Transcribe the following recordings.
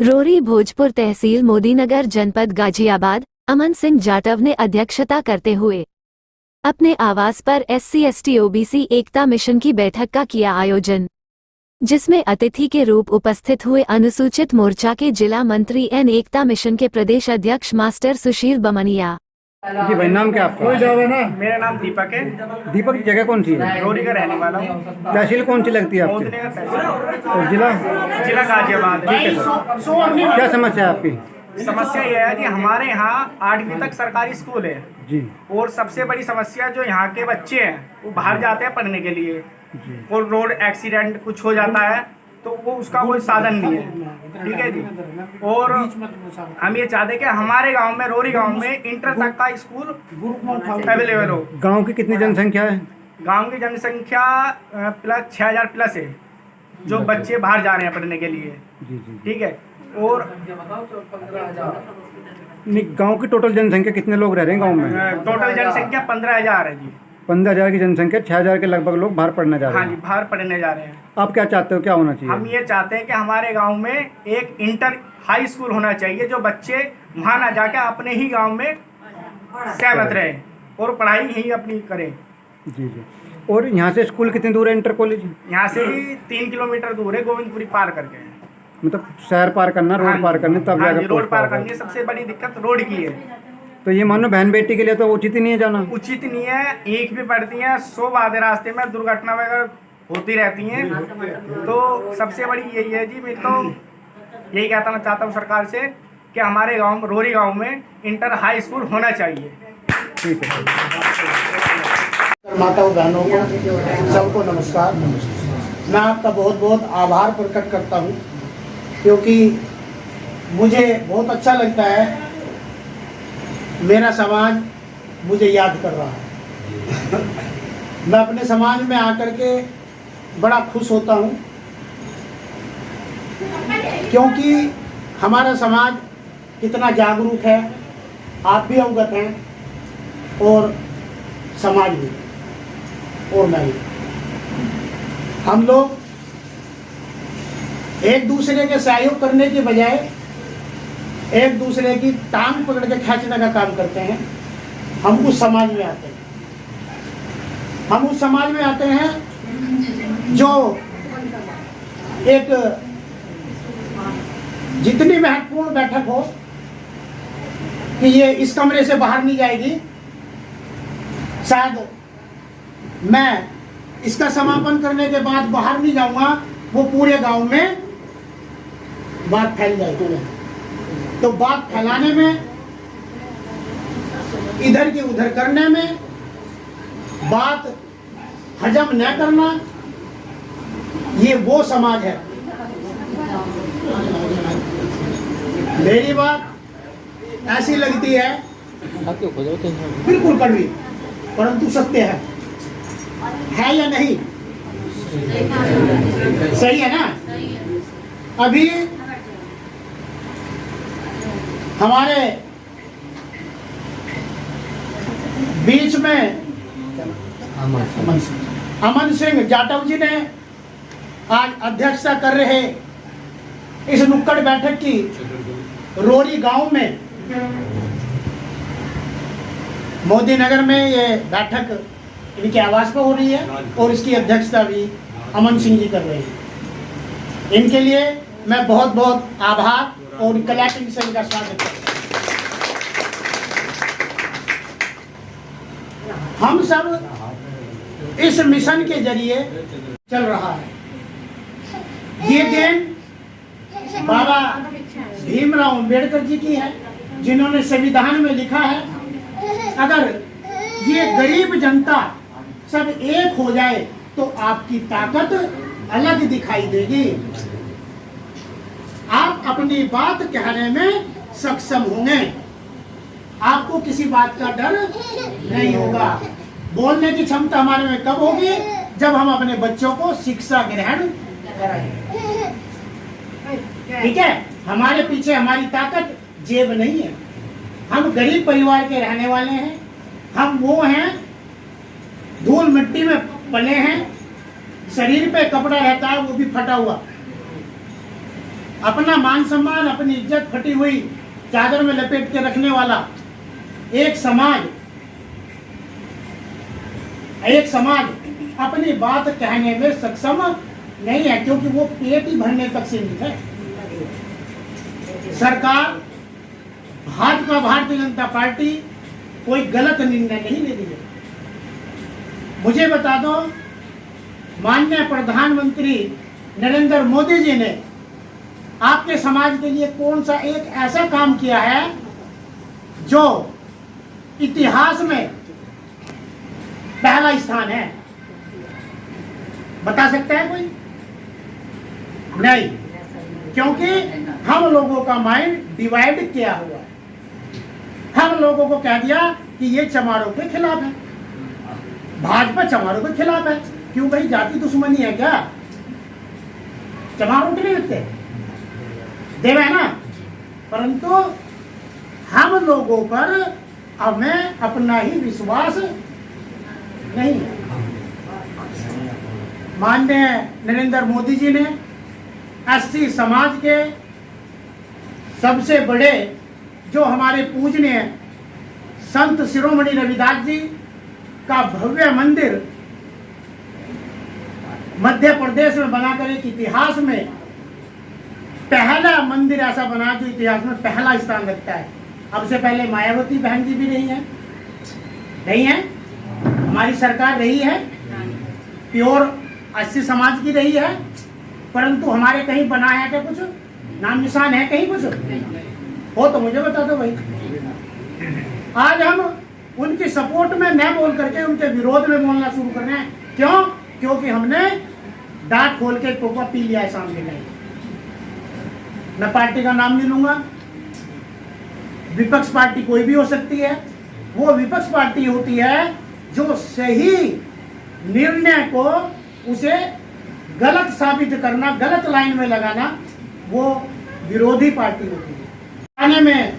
Rory Bhojpur तहसील मोदीनगर जनपद गाजियाबाद अमन सिंह जाटव ने अध्यक्षता करते हुए अपने आवास पर SC/ST OBC एकता मिशन की बैठक का किया आयोजन, जिसमें अतिथि के रूप उपस्थित हुए अनुसूचित मोर्चा के जिला मंत्री एन एकता मिशन के प्रदेश अध्यक्ष मास्टर सुशील बमनिया। जी भाई, नाम क्या आपका? मेरा नाम दीपक है। दीपक की जगह कौन सी है? रोरी का रहने वाला हूँ। तहसील कौन सी लगती है आपकी? मोदीनगर तहसील और जिला? जिला गाजियाबाद। ठीक है सर, क्या समस्या है आपकी? समस्या यह है कि हमारे यहाँ 8वीं तक सरकारी स्कूल है जी। और सबसे बड़ी समस्या जो यहाँ के बच्चे हैं वो बाहर जाते हैं पढ़ने के लिए जी। और रोड एक्सीडेंट कुछ हो जाता है तो वो उसका कोई साधन नहीं है। ठीक है जी। और हम ये चाहते हैं कि हमारे गांव में, रोरी गांव में इंटर तक का स्कूल अवेलेबल हो। गांव की कितनी जनसंख्या है? गांव की जनसंख्या प्लस 6000 प्लस है जो बच्चे बाहर जा रहे हैं पढ़ने के लिए। जी जी। ठीक है। और नहीं, गांव की टोटल जनसंख्या कितने लोग रह रहे हैं गांव में? टोटल जनसंख्या 15,000 है जी। 15,000 की जनसंख्या, 6,000 के लगभग लोग बाहर पढ़ने जा रहे हाँ हैं। जी, बाहर पढ़ने जा रहे हैं। आप क्या चाहते हो, क्या होना चाहिए? हम ये चाहते हैं कि हमारे गांव में एक इंटर हाई स्कूल होना चाहिए जो बच्चे वहाँ ना जाके अपने ही गांव में सहमत रहे और पढ़ाई ही अपनी करें। जी जी। और यहाँ से स्कूल कितनी दूर है, इंटर कॉलेज? यहाँ से ही 3 किलोमीटर दूर है, गोविंदपुरी पार करके। मतलब शहर पार करना, रोड पार करना, तब जाकर रोड पार करनी। सबसे बड़ी दिक्कत रोड की है। तो ये मानो बहन बेटी के लिए तो उचित ही नहीं है जाना। उचित नहीं है। एक भी पड़ती है, 100 बातें रास्ते में दुर्घटना वगैरह होती रहती हैं। तो सबसे बड़ी यही है जी, मैं तो यही कहना चाहता हूँ सरकार से कि हमारे गांव, रोरी गांव में इंटर हाई स्कूल होना चाहिए। ठीक है। माताओं बहनों को सबको नमस्कार। मैं आपका बहुत बहुत आभार प्रकट करता हूँ, क्योंकि मुझे बहुत अच्छा लगता है मेरा समाज मुझे याद कर रहा है। मैं अपने समाज में आकर के बड़ा खुश होता हूँ, क्योंकि हमारा समाज कितना जागरूक है आप भी अवगत हैं और समाज भी और मैं भी। हम लोग एक दूसरे के सहयोग करने के बजाय एक दूसरे की टांग पकड़ के खींचने का काम करते हैं। हम उस समाज में आते हैं, हम उस समाज में आते हैं जो एक जितनी महत्वपूर्ण बैठक हो कि ये इस कमरे से बाहर नहीं जाएगी, शायद मैं इसका समापन करने के बाद बाहर नहीं जाऊंगा, वो पूरे गांव में बात फैल जाएगी। तो बात फैलाने में, इधर की उधर करने में, बात हजम न करना, ये वो समाज है। मेरी बात ऐसी लगती है बिल्कुल कड़वी, परंतु सत्य है या नहीं? सही है ना? अभी हमारे बीच में अमन सिंह जाटव जी ने आज अध्यक्षता कर रहे इस नुक्कड़ बैठक की रोरी गांव में, मोदीनगर में ये बैठक इनके आवास पर हो रही है और इसकी अध्यक्षता भी अमन सिंह जी कर रहे हैं। इनके लिए मैं बहुत बहुत आभार और क्लैपिंग से इनका स्वागत करता हूं। हम सब इस मिशन के जरिए चल रहा है। ये देन बाबा भीमराव अंबेडकर जी की है, जिन्होंने संविधान में लिखा है अगर ये गरीब जनता सब एक हो जाए तो आपकी ताकत अलग दिखाई देगी। आप अपनी बात कहने में सक्षम होंगे, आपको किसी बात का डर नहीं होगा। बोलने की क्षमता हमारे में कब होगी? जब हम अपने बच्चों को शिक्षा ग्रहण कराएंगे। ठीक है? हमारे पीछे हमारी ताकत जेब नहीं है। हम गरीब परिवार के रहने वाले हैं, हम वो हैं धूल मिट्टी में पले हैं, शरीर पे कपड़ा रहता है वो भी फटा हुआ, अपना मान सम्मान, अपनी इज्जत फटी हुई चादर में लपेट के रखने वाला एक समाज अपनी बात कहने में सक्षम नहीं है, क्योंकि वो पेट ही भरने तक सीमित है। सरकार भाजपा, भारतीय जनता पार्टी कोई गलत निर्णय नहीं ले रही है। मुझे बता दो, माननीय प्रधानमंत्री नरेंद्र मोदी जी ने आपके समाज के लिए कौन सा एक ऐसा काम किया है जो इतिहास में पहला स्थान है? बता सकता है कोई? नहीं, क्योंकि हम लोगों का माइंड डिवाइड किया हुआ है। हम लोगों को कह दिया कि ये चमारों के खिलाफ है, भाजपा चमारों के खिलाफ है। क्यों भाई, जाति दुश्मनी है क्या? चमारों के नहीं लगते देवे ना, परंतु हम लोगों पर हमें अपना ही विश्वास नहीं है। माननीय नरेंद्र मोदी जी ने एससी समाज के सबसे बड़े जो हमारे पूजनीय संत शिरोमणि रविदास जी का भव्य मंदिर मध्य प्रदेश में बनाकर एक इतिहास में पहला मंदिर ऐसा बना जो इतिहास में पहला स्थान रखता है। अब से पहले मायावती बहन जी भी नहीं है, हमारी सरकार रही है, प्योर एससी समाज की रही है, परंतु हमारे कहीं बना है क्या? कुछ नाम निशान है कहीं? कुछ हो तो मुझे बता दो भाई। आज हम उनकी सपोर्ट में न बोल करके उनके विरोध में बोलना शुरू कर रहे हैं। क्यों? क्योंकि हमने दांत खोल के टोपा पी लिया है सामने का। मैं पार्टी का नाम नहीं लूंगा, विपक्ष पार्टी कोई भी हो सकती है। वो विपक्ष पार्टी होती है जो सही निर्णय को उसे गलत साबित करना, गलत लाइन में लगाना, वो विरोधी पार्टी होती है। आने में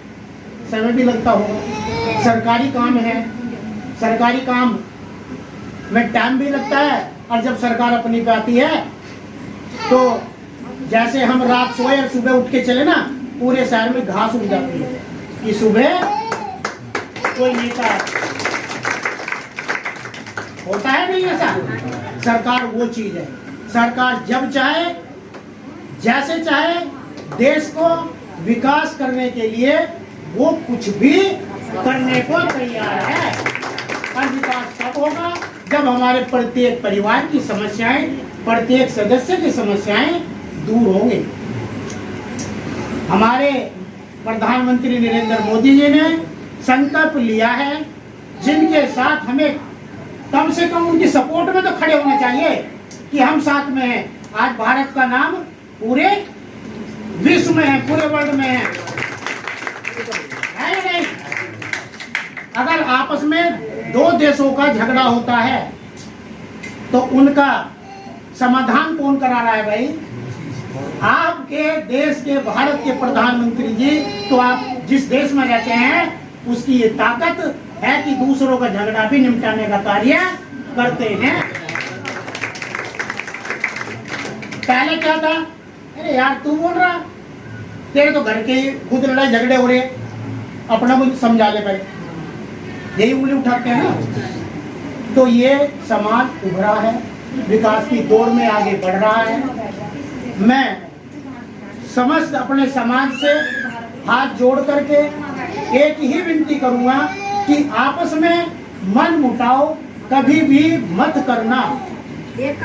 समय भी लगता होगा, सरकारी काम है, सरकारी काम में टाइम भी लगता है। और जब सरकार अपनी पे आती है तो जैसे हम रात सोए और सुबह उठ के चले ना, पूरे शहर में घास उग जाती है कि सुबह कोई नेता होता है। नहीं ऐसा, सरकार वो चीज है। सरकार जब चाहे, जैसे चाहे, देश को विकास करने के लिए वो कुछ भी करने को तैयार है। और विकास तब होगा जब हमारे प्रत्येक परिवार की समस्याएं, प्रत्येक सदस्य की समस्याएं दूर होंगी। हमारे प्रधानमंत्री नरेंद्र मोदी जी ने संकल्प लिया है, जिनके साथ हमें कम से कम उनकी सपोर्ट में तो खड़े होना चाहिए कि हम साथ में हैं। आज भारत का नाम पूरे विश्व में है, पूरे वर्ल्ड में है या नहीं? अगर आपस में दो देशों का झगड़ा होता है तो उनका समाधान कौन करा रहा है भाई? आपके देश के, भारत के प्रधानमंत्री जी। तो आप जिस देश में रहते हैं उसकी ये ताकत है कि दूसरों का झगड़ा भी निपटाने का कार्य करते हैं। पहले क्या था? अरे यार तू बोल रहा, तेरे तो घर के खुद लड़ाई झगड़े हो रहे, अपना कुछ समझा ले भाई, यही उंगली उठाते हैं ना। तो ये समाज उभरा है, विकास की दौड़ में आगे बढ़ रहा है। मैं समस्त अपने समाज से हाथ जोड़ करके एक ही विनती करूंगा कि आपस में मन मुटाव कभी भी मत करना, एक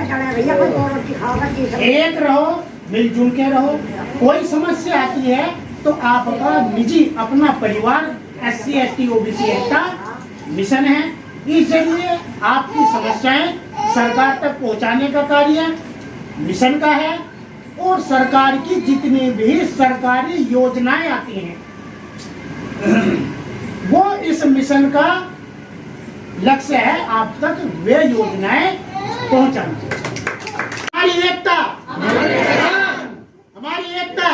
रहो, मिलजुल के रहो। कोई समस्या आती है तो आपका निजी अपना परिवार SC ST OBC एकता मिशन है, इस जरिए आपकी समस्याएं सरकार तक पहुंचाने का कार्य मिशन का है। और सरकार की जितनी भी सरकारी योजनाएं आती हैं वो इस मिशन का लक्ष्य है आप तक वे योजनाएं पहुंचाना। हमारी एकता, हमारी एकता।